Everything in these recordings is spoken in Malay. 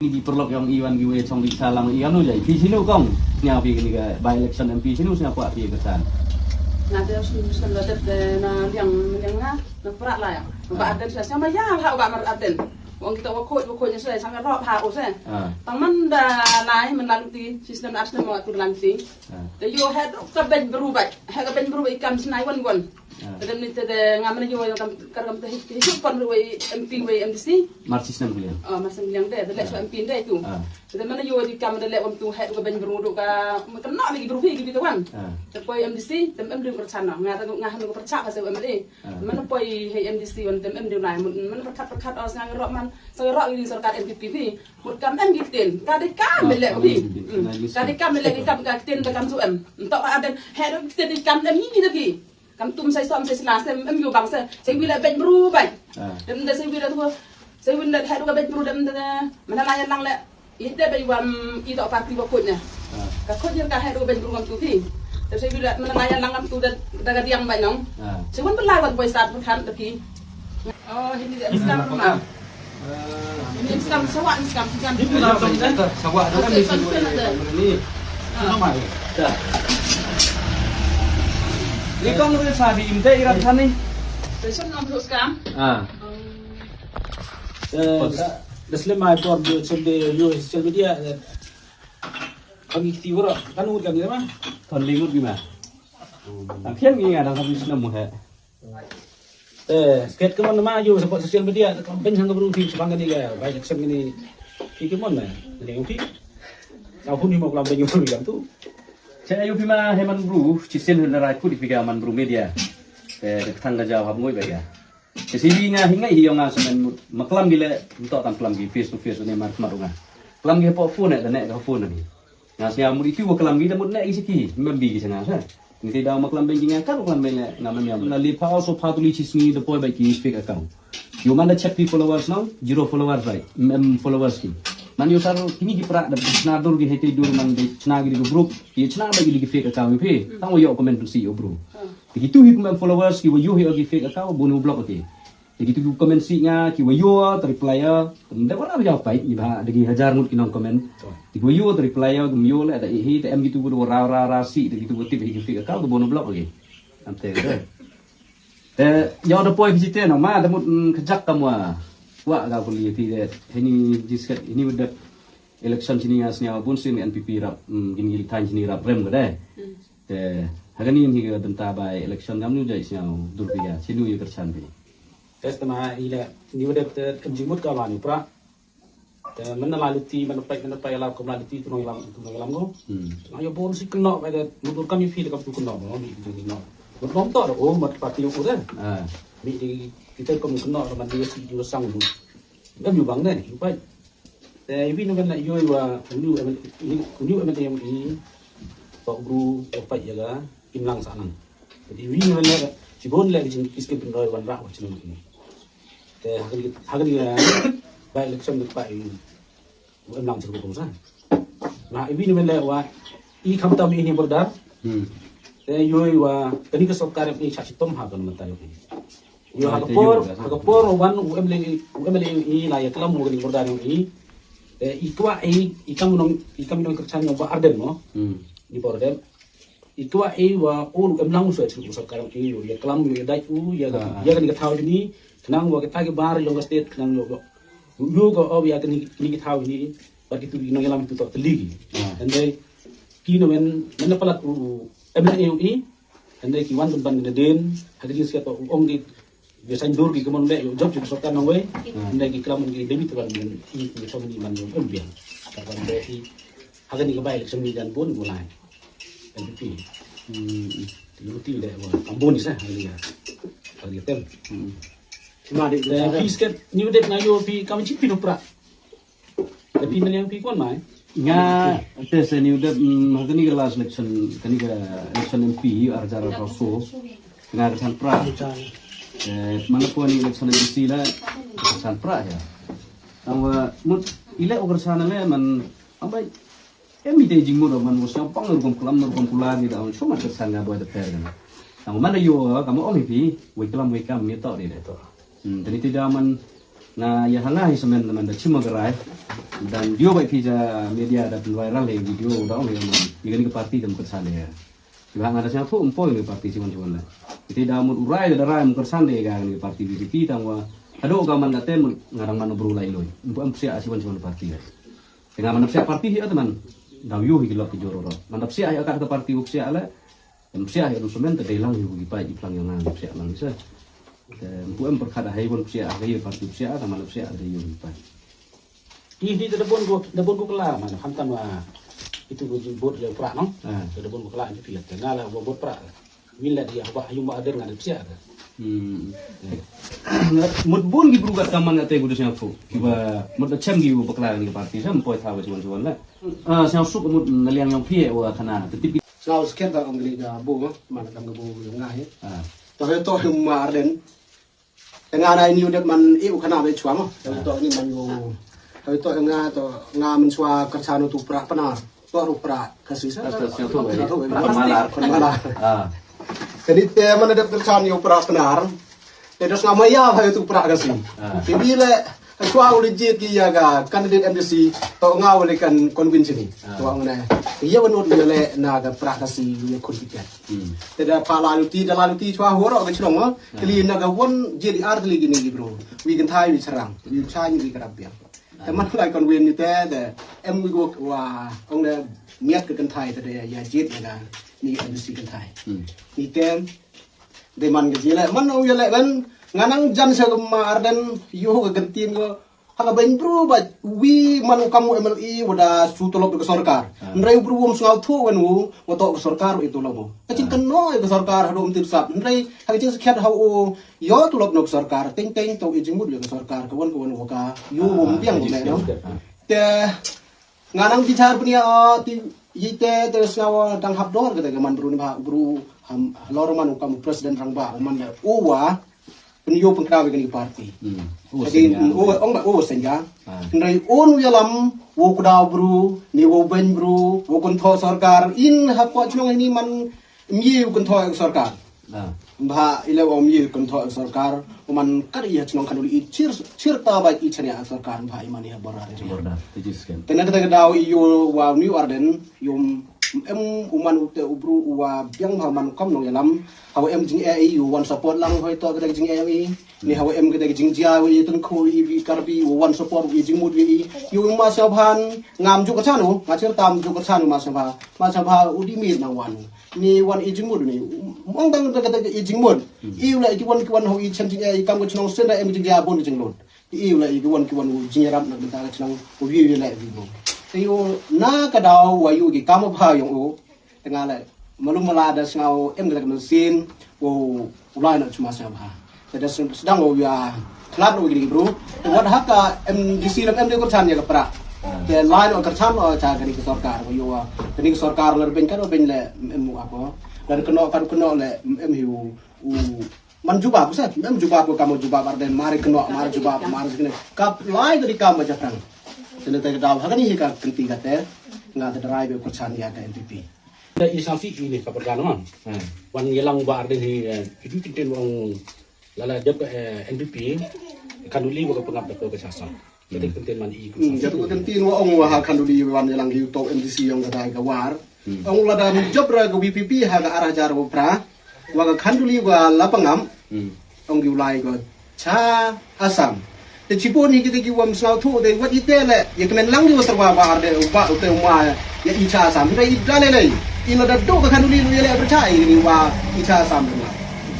Di perlok yang iwan giwe song di salang ikan nu jai pi sinu kong nya pi ni ga by election MP sinu sia kwa pi kesan na dia susun dadet na yang na perak lah ya ba aden saya sama ya ha ba mar aden wong kita wakoi saya sampai rop ha o saya taman da lai melalui sistem asna mo atur lansi de yo head ka ben berubah ikam sinai wan dan itu de ngamen yo kargam teh hidup pan we MP we MDC marsis nam kuliah masam yang de lek MP de itu dan mana yo di kam de lek om tu head ka ben beruduk ka kena lagi berupi gitu kan poi MDC tem MD percana ngah ko percak ka se MD mana poi MDC on tem MD lai mana perkat aus ngang rok man so rok ini sarkat MPP mut kam em gitin ka de kam lek pi ka de kam lek kam ka tin ka kam su em entok ada head tin kam em ni pi kam tum sai som sai silas em yo bang sai wila ben bru bai dem de sai wila tu sai wila head ka ben bru dem de mana la lang le ite bai wam i to parti ba kutnya ka kutnya ka head ka ben bru kam tu pi dem sai wila mana la lang kam tu da ga diam bai nong sai wan belai wan boy sat kan te pi oh ini de skam ma ini skam sawak skam sawak tu kan ni namai dah ni kong ru sabi imte irat thani besok nom skam Daslemai por do sende yo social media kami tiwara kan udah kami mah thon lingut gimana tak khian ngi ada sabi sinam mu he sket kemana mah yo support social media campaign sang keberu di sebangga ni ga baik action ini ki kemana ni ngi tahun ni mau campaign yo bilang tu saya ayu pima heman bru cisen hendarai ku di piga man bru media dekat ga jawab ngoi ba ya jadi nga hinga hiyo nga semen maklam gile untuk tamplam gi face to face ni mar marunga klam gi po phone da nek ga phone ni nga sia muri ki wo klam gi da mut nek isiki membi gi sanga sa ni ti da maklam bengi nga kan klam ben nga mem yam na li pa also patuli chisni the boy by ki fake account you man da check people followers now 0 followers right followers ki man yo sar kini gi pra da chna dur gi hete dur man de chna gi group ki chna ba gi fake account pe tang yo comment tu si yo bro begitu hit mem followers ki wo yo gi fake account bunu block okay begitu komen si nga ki wo yo reply ya nda wala ba jawab pai ni ba degi hajar mut kinong komen ki wo yo reply ya dum yo la da hi te em gitu wo ra si begitu wo tip gi fake account bunu block okay ante yo da poi visite no ma da mut kejak kamu wa ga kuli ti de ini disket ini udah election sini asnya pun sin NPP rap gini tan sini rap rem ga de hagani ni ga denta bai election gamnu jai sia durbiya sinu ye kersan bi testama ila ni udah kejimut kawan pra mana laliti mana pai ala ko laliti tu nong go ayo bon si kena pada mudur kami feel ka tu kena no mi jadi no bon to oh mat pati ko de mi di kita ko kena man dia si ju sang du ngam yu bang ne pai vi no kan yo wa nu yang ini pak bru pai ya ga imlang sanang jadi vi no kan si bon le jin kiske bin roi wan ra wa chin ni hagan ya baik election được pai em lang churu ko sa na vi no le wa I kam tam ini berdar yo wa kani ka sokar ni cha chitom ha kan mata yo yo hagapor wan umle I la ya klam mo ni bordar yo ikwa ikam nong kerchan yo ba arden mo ni bordel ikwa wa ul emlang so chu so karam yo ya klam yo dai u ya kan ka thaw ni nang wa ka ga bar yo state nang yo go ob ya kan ni ka thaw ni bagi tu nong lam tu to ligi and they kino men palat u MLAUI and they ki wan ban den hagri sia to ong di biasa dur ki kemon le yo job ju sokan nang we and they ki klam ki debit ban I ki so ni man yo embian ta ban be I hagani ka bai semi dan bon mulai MPP ti le wa ambon ni sa hagri ya hagri tem cuma de fisket new date na yo pi kami chipi no pra tapi meliang pi kon mai nga tes ni udah hagani ga last election kani ga election MP arjara raso nga kan pra mana po ni election MC la kan pra ya tawa mut ile over sana le man ambai emi de jingmo man mo siang pang nurgom kula ni da so ma kesan ga boy de per kan tawa mana yo kamu om pi we kam mi to ni le to dan itu zaman Nah, ya hanga semen teman dah cima gerai dan dia baik pija media ada viral le video dah le man. Ini ke parti dan kersane ya. Juga ada siapa umpoi ni parti cuman lah. Jadi dah mud urai dah rai kersane kan ni parti BJP tangwa. Ado gaman kate ngarang mana berulai loy. Umpam sia cuman parti ya. Dengan mana sia parti ya teman. Dah yuh hilap joro. Mana sia ya kat parti sia lah. Sia ya semen terdelang yu gipai iplang yang nang sia lang bisa. Puan perkara hai pun sia hai parti sia sama sia ada yu gipai. Ini debon go kelar mana hantam itu go jibot le pra no. Debon go kelar itu pilat. Ngala go bot pra. Mila dia ba ayu ma ader ngada sia. Mud bun gi brugat kaman ngate gudu sia fu. Kiba mud chem gi bu bakla ni parti sam poi thawa cuman lah. Sia sup mud naliang yang pie wa kana tetip. Sao sekian tak ambil ga bu mana kam ga bu yang ngai. To ma arden. Dengan ada ini udah man iu kana be chuang. To ini man yo Hari tu nga mensua kerjaan tu pra penar, tu aru pra kasih saya. Malar. Jadi mana ada kerjaan yo pra penar, terus nama ya hari tu pra kasih. Jadi le kau boleh jadi ya ga kandidat MDC, tu ngau boleh kan convince ni. Tu angna, ia menurut dia le naga pra kasih dia konfident. Tidak pala luti, dalam luti cua horok kecil orang, kali naga won jadi art lagi ni bro. Weekend Thai we serang, we cai ni kerapian. Teman lại còn quyền như thế để em người cuộc và ông này miết cái cần thai thì để ya chết là ni em si cần thai ni tem để man cái gì lại man ông lại bên nganang jan sa ma arden yo cái cần tin ko haka ben bro ba wi man kamu MLI wada sutolop ke sarkar ndrai bro wom sngau thu wen wu woto ke sarkar itu lomo kacin kan no ke sarkar hadom tip sap ndrai haka cin sekhat hau yo tulop nok sarkar ting ting to ijimut ke sarkar kawan waka yo wom biang le no te nganang bicar punya ti yite terus ngawa dang habdor ke man bro ni ba bro lor man kamu presiden rangba man uwa penyo pengkrawe ke parti. Jadi ong senja. Ndai on yalam wo kuda bro, ni wo ben bro, wo kontho sarkar in hapwa chnong ini man mie kontho sarkar. Bah ile wo mie kontho sarkar, man kar iya chnong kanuli cirta ba i chania sarkar bah imani ha borare. Tejiskan. Tenan kita daw iyo wa New Arden yum uman ute ubru uwa biang man kom nong yalam hawa jing yu one support lang hoi to kita jing ni hawa kita jing jia wi tun ko wi karbi one support wi jing mud wi yu ma sabhan ngam ju ka chanu ma cher tam ju ka chanu ma sabha udi mi nang wan ni wan jing mud ni mong dang kita jing mud yu la ki wan ho chen jing kam ko chnong sen da jing jia bon jing lon yu la ki wan jing ram na ta ka chnong wi la wi bo Tayo na kadaw wayu gi kamu pa yung o tengah le malum malada sngau kita mesin wo ulai nak cuma siapa sedang wo ya kelab no gini bro wat haka MDC dan MD kerjaan ya kepra ke lain kerjaan cara ni ke sarkar wo yo ke sarkar le ben kan ben le apa dan kena le hiu man jubab sa jubab ko kamu jubab arden mari kena mari jubab mari kene kap lain dari kamu jafran Jadi kita tahu hak ni hika penting kata nggak terderai berkerjaan ya ke NPP. Isansi ini keperganoan. Wan yelang ba arden hi itu kinten wong lala jab NPP kanuli wa pengap ke sasa. Jadi kinten man i. Jadi kinten wa ong wa kanuli wan yelang hi top MDC yang kata ke war. Ong lada job ra ke WPP ha ke arah jar pra wa ke kanuli wa lapangam. Ong giulai ke cha asam. Te cipon ni kita kiwam selaw tu de wat ite le ya kemen lang di waterwa ba de upa ute uma ya icha sam de idale le ina da do ka kanuli lu le percaya ni wa icha sam na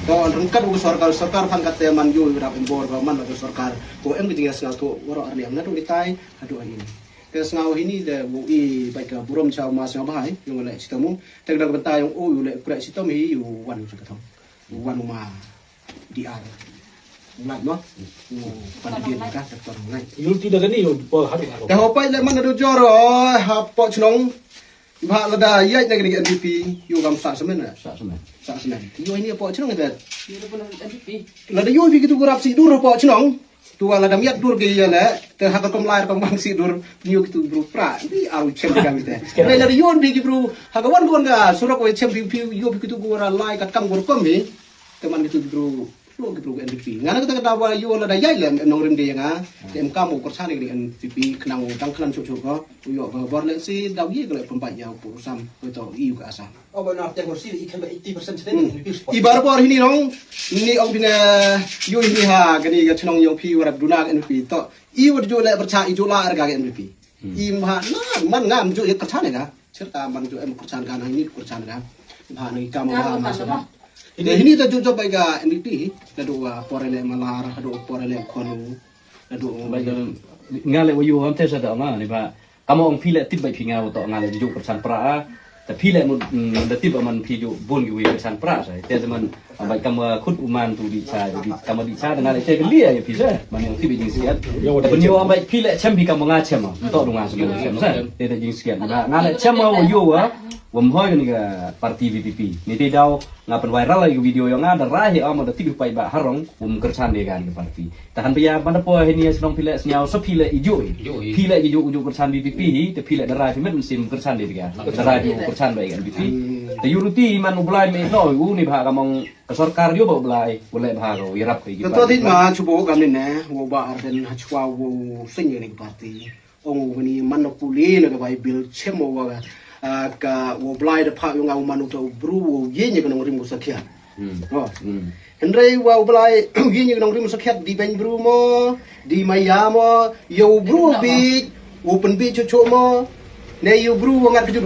to rengkat u sarkar pangkat man yo ira embor ba man ba sarkar ko em kitinga selaw tu waro arli am na do ditai adu ini ke selaw ini de bu I baik ka burom chaw ma sa bahai yung le sitamu te da bentai yung o yu le kra sitam hi yu wan ka thong wan ma di ar Nggak no, pandian kah sektor ngai. Yul tidak ni yul po haru. Dah hopai le mana do joro hapo chnong. Ba lada yai negeri NPP yu gam sa semen. Sa semen. Yu ini po chnong dah. Yu pun NPP. Lada yu begitu kurap si dur po chnong. Tu lada miat dur ge ya le. Te hak kom lair kom bang si dur yu gitu bro pra. Ni aru chem kami teh. Lada yu begi bro hagawan gon ga surak we chem yu begitu gora lai kat kam gor kom ni. Teman gitu bro lo ke program NPP ngana kita kata wa yo la da yai le nong rim de nga em kam ko sa ni NPP kenang tang klan chu ko yo ko bor le si daw ye ko le pempat ya pu sam ko to iu ka asa Oh, but after kursi, ikan 80% sedang ibar bor hini rong ni ong bina yo hini ha gani ga chnong yong pi warap duna NPP to iu jo le percha i jo la arga NPP i ma na man ngam jo ye percha ne ga cerita man jo em percha kan ini percha ga ba ni kam ba masalah ini ta jo jo ba ga NPP la do porele malar do porele khonu la do bây giờ ngale wayu ham te sa da ma ni ba kamu ong pile tip bai pinga to ngale ju persan praแต่พี่แหละมันติบมันพี่อยู่บนอยู่ในชั้นปราใช่แต่มันไปกำคุดอุมานตูดีชายกำดีชายแต่งานไอ้เจ้าก็เลี้ยอย่างพี่ใช่มันยังที่ไปยิงเสียแต่เป็นอยู่ไปพี่แหละแชมป์พี่กำงานแชมป์อ่ะต่อลงงานสมุนแชมป์ใช่แต่ยิงเสียงานแชมป์เอาอยู่วะผมห้อยกันกับปาร์ตี้ VPP นี่ที่เดางานเป็นไวรัลเลยวิดีโอyang ada rahi amat ada tiga pai bah harong kerjaan dia kan ke parti tahan biar mana poh ini senang pilih senyau sepilih hijau pilih hijau ujuk kerjaan VPP te pilih darai fimet mesti kerjaan dia kan darai juga kerjaan baik kan VPP te yuruti man ubelai me no ni bah kamong kesorkar juga ubelai boleh bah kau irap kayak gitu to thit ma chubo kam ni ne wo ba arden hachwa wo sing ni parti ong ni manopuli na ga bai bil chemo wa ka wo blai da pha yung au manu to bru wo ye ni kanong rim sakya oh henrei wa blai ye ni kanong rim sakya di ben bru mo di maya mo yo bru bi wo pen bi chu chu mo ne yo bru wo ngat keju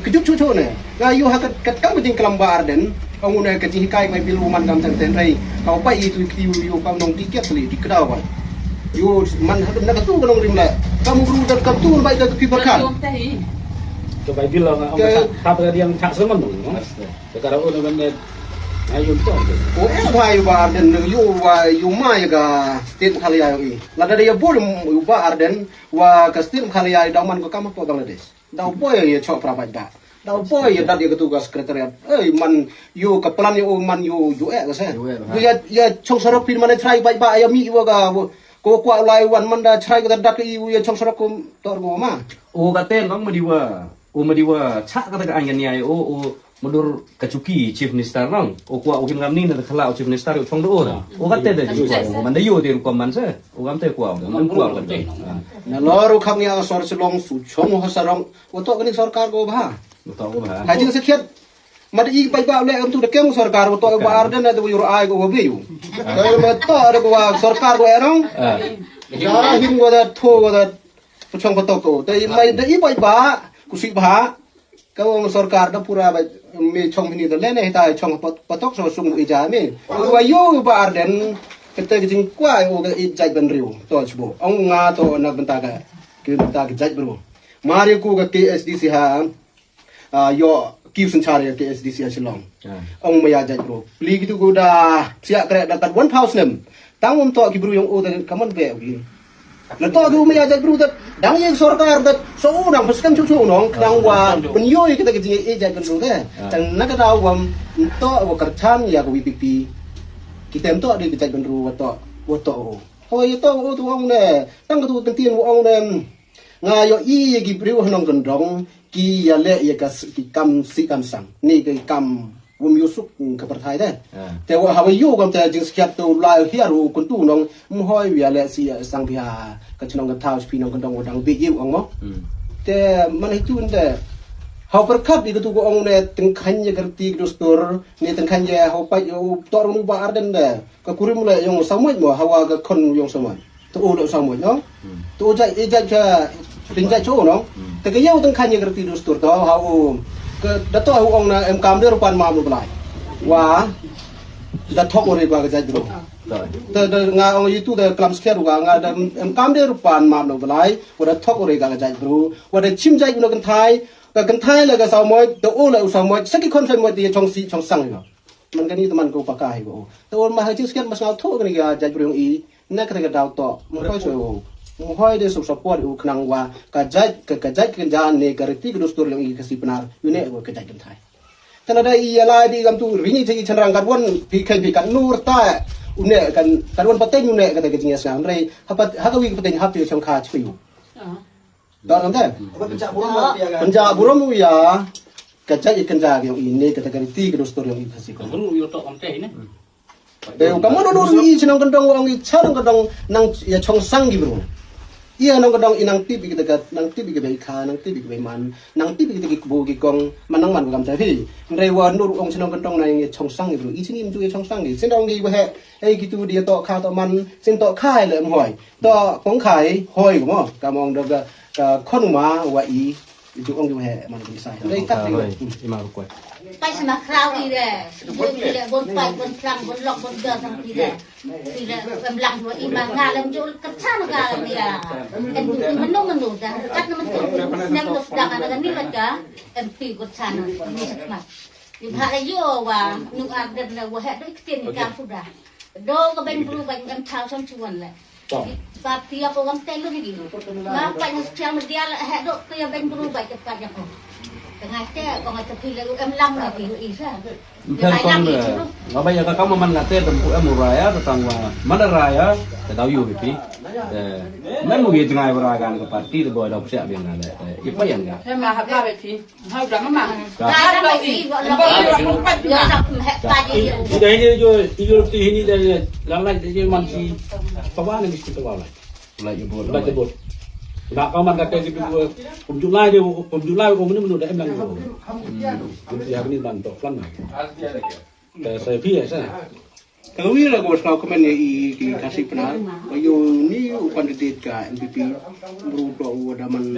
keju chu chu ne ga yo ha kat kam jing kelam ba arden ong ne ke ji kai mai bil man kam tang ten rei kau pai itu yo kam nong di kiat seli di kedau ba yo man ha na ka tu kanong rim la kam bru da kam tu bai da ki barkan coba bilang apa yang tak semen dulu sekarang udah bener ayo tuh oh apa yu ba arden yu ma ya ga state khalia yu la da ya bol yu ba arden wa ka state khalia da man ko kam po Bangladesh da po ya chok prabat da da po ya da ya tugas sekretariat man yu ka plan yu man yu ka sa ya chong sarok pin man try ba ya mi wa ga ko kwa lai wan man da try ka da yu ya chong sarok ko tor go ma oh katen bang madiwa cak kata ke angan niai mundur kecuki chief minister nang kuat ukin ngamni na khala chief minister chong do kate de man de yo de ko man se kam te kuat man kuat kan na loru kham ya sor silong su chong ho sarong to gani sarkar go ba to ko ba ha jing sekhet mad i bai ba le am tu de kem sarkar to ba arden na de yur ai go be yu ma to de go sarkar go erong ya hin go da tho go da chong ko to ko te mai de i bai ba kusi ba kau sarkar da pura ba me chong ni da le ne ta chong patok so sung i ja me wa yo ba arden kete jing kwa o ga i jai ban riu to chbo ong nga to na benta ga ki benta ga jai bro mari ku ga KSDC ha yo ki sun chare KSDC ha silong ong ma ya jai bro pli gitu go da sia kre da 1000 nem tang to ki bro yung o da kaman be na to du ma ya jai bro da dang yang sarkar da so nang paskan chu chu nong dang wa pen yo kita ke jing i jai ban ru de tang na ka da wam to wa karchan ya go VPP kita em to di jai ban ru wa to hoi to o tu ong ne tang ka tu kan tien wo ong ne nga yo i gi bru nong kan dong ki ya le ya ka ki kam si kam sang ni ke kam wum yusuk ka parthai de te wa ha yo kam te jing skyat to la hi ru kun tu nong mu hoi wi le si sang bia ka chnong ka thau spi nong kan dong dang bi yu ong mo te man hi tu de hau perkat di tu ko ong ne teng khan ye garti dostor ni teng khan ye hau pa yo tor mu ba arden de ka kurim le yong samoi mo hawa ka kon yong samoi to o lo samoi no to jai cha tin jai cho no te ka yo teng khan ye garti dostor to hau ke dato hu ong na em kam de rupan ma mu blai wa da thok ore ba ga jai bro te nga ong yitu de klam skher ga nga da em kam de rupan ma mu blai wa da thok ore ga jai bro wa da chim jai no kan thai ka kan thai la ga saw moi to o la saw moi saki kon sai moi ti chong si chong sang ga man ga ni to man ko pa kai go to ma ha chi skher ma saw tho ga ni ga jai bro i na ka ga daw to mo khoi so mo hoi de sub support u khnang wa ka jai kan ja ne ga ri ti ga stor yang i ka si penar yu ne go ka jai kan thai tan da i la di gam tu rini thi chan rang ga won pi kai pi kan nur ta u ne kan won pateng u ne ka ga jing sa rei ha ga wi pateng ha pi chong kha chi yu đó làm thế bên cha bố mu ya cái trái cái ja cái ini kata kata ti cái story yang itu sih kan lu yo tok am teh ini kamu nuru i sinong kendong wong i charang kendong nang ya chongsang gitu. Iya nang kendong inang tibi kita nang tibi kita ikan nang tibi kita man nang tibi kita kibu kikong manang man bukan tapi rewa nuru wong sinong kendong nang chongsang gitu. I sini mju chongsang gitu. Sinong di wahe gitu dia to kha to man sin to khai le hoi. To kong khai hoi mo kamong daga khonuma wa i itu wong di wahe man bisa. Dai kat ima rukoi ไปสมัครคราวอีเด้ทีละบนไปบนคลังบนหลอกบนเดินทั้งทีละกำลังว่าอีมางานแล้วมันจะกระชากกันเนี่ยเอ็นมันนุ่งมันดูแต่กัดมันตุ่นนั่งรถดังอะไรกันนี่มันก็เอ็มพีกดชานะมีสักหน่อยอยู่พารายุว่านุ่งอาบเดินแล้วว่าให้ด้วยเตียนการพูดได้โดก็เป็นรูปแบบกันเท้าช่างชวนเลย Tapi apa orang telu ni gitu. Ngapa yang sosial media lah hak dok ke yang berubah cepat yang kau. Tengah teh kau ngata pilih em lam lagi isa. Kan kon ngapa ya kamu man ngate tempu raya tentang mana raya tahu you pipi. Memang gitu ngai beragan ke parti tu boleh dah siap yang ada. Ipa yang enggak. Saya mah habla beti. Hau dah mama. Dah lagi ya nak hak tadi. Ida ini jo ini dari lalai dia masih kawan ni mesti kawan. Mulai jebol. Mulai jebol. Nak kawan kata gitu pemjulai kau mana menurut em lang tu. Dia hari ni bantu pelan lah. Saya pilih saya. Kalau ini lah gua selalu komen ya i kasih penar. Ayo ni upan dedet ka MPP berubah udah man.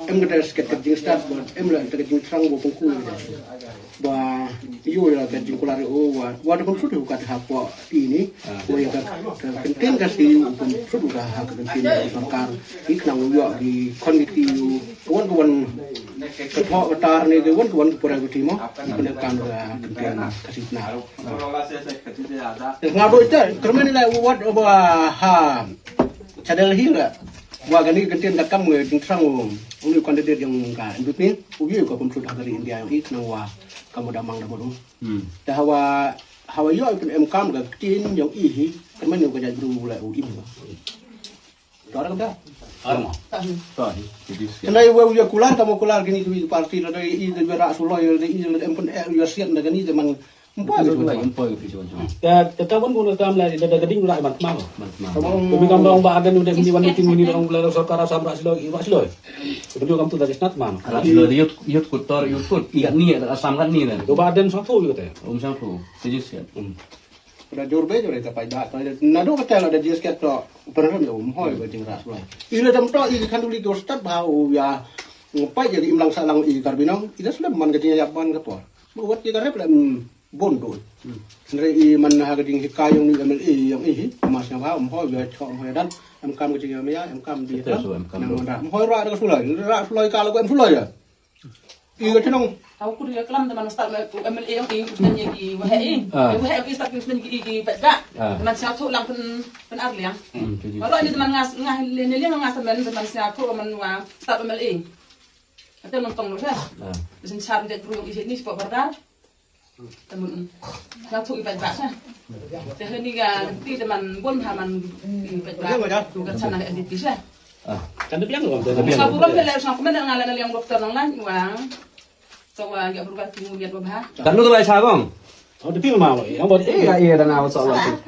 Em kita sekat kerjing start buat em lah kita kerjing serang buat pengkul. Bah iyo lah kerjing kulari wa ada pun sudah bukan hak ini. Gua yang penting kasih pun sudah hak penting sarkar. Iknang yo di kondisi kawan ketua betar ni kawan kepada kutimo menekan penting kasih penar. Ngabo itu, kerana lah buat ha, cadel hila, wagani kentian dakam ngai tingkrang uni kandidat yang ka indut ni, ubi ko pemsud dari India yang ik nang wa kamu damang da bodu. Dah hawa yo pun MKM ga tin yang ihi, kerana yo ka jadru mulai u ini. Orang dah. Arma. Tahu. Jadi siap. Kenai wa kular kamu kular gini tu parti la dai i de berak suloi de i de empun yo siap da gani zaman Empat ke tujuan. Kawan pun kita melihat ada geding mulai mantap. Kami kamu orang bahagian udah mini wanita mini orang belajar sarkara samrak siloi, iwak siloi. Kedua kamu tu dari snat man. Alat siloi yut kutor yut kut ikan ni ada asam kan ni kan. Dua bahagian satu juga teh. Satu. Sejuk siap. Pada jor be jor eta pai dak. Nado betul ada dia sket to. Pernah yo hoi berjing ras mulai. Ila dam to i kan duli to start bau ya. Ngopai jadi imlang salang i karbinong. Ida sudah man gadinya yapan ketua. Buat dia karep bondo. Sendiri man hagading hikayong ni MLA yang mas yang bawa hoi biar chong hoi dan kam kecil ya kam di nang hoi ra ada sulai kalau em sulai ya. Iya cenong. Tahu ku dia kelam teman start MLA yang ini di wahai. Wahai start di pada. Teman satu lang pen arliang. Kalau ini teman ngas teman satu teman wa start MLA. Atau nonton lu dah. Mesin cari dia guru isi ni sebab berdar. Teman satu ibadah sah. Jadi ni kan di teman pun haman ibadah. Juga sana ada di sah. Kan dia bilang Aku kan bela sama komen dengan ngalan yang dokter nang lain uang. So enggak berubah kemudian berubah. Kan lu tu baik sabong. Oh, dia pilih mau. Yang buat Iya dengan awak soal tu.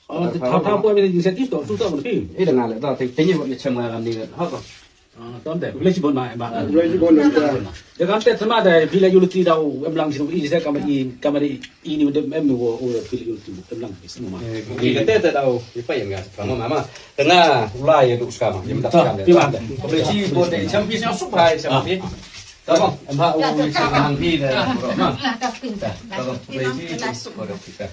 Oh, tahu pun ada insentif tu, susah pun pilih. Dengan tu, tinggi buat macam mana ni? Hak. Tuan deh, boleh sih pun mak. Boleh bon. Dia kan tet sama ada bila yuluti tahu emlang sini ini saya kamari ini udah emnu pilih yuluti emlang semua. Kita tak tahu apa yang enggak sama mama. Tengah ulai itu sekarang. Dia minta sekarang. Pilih ada. Boleh sih buat champion yang super champion. Tahu? Empat uang yang pi dah. Lah tak pintar. Tahu? Boleh sih. Boleh kita.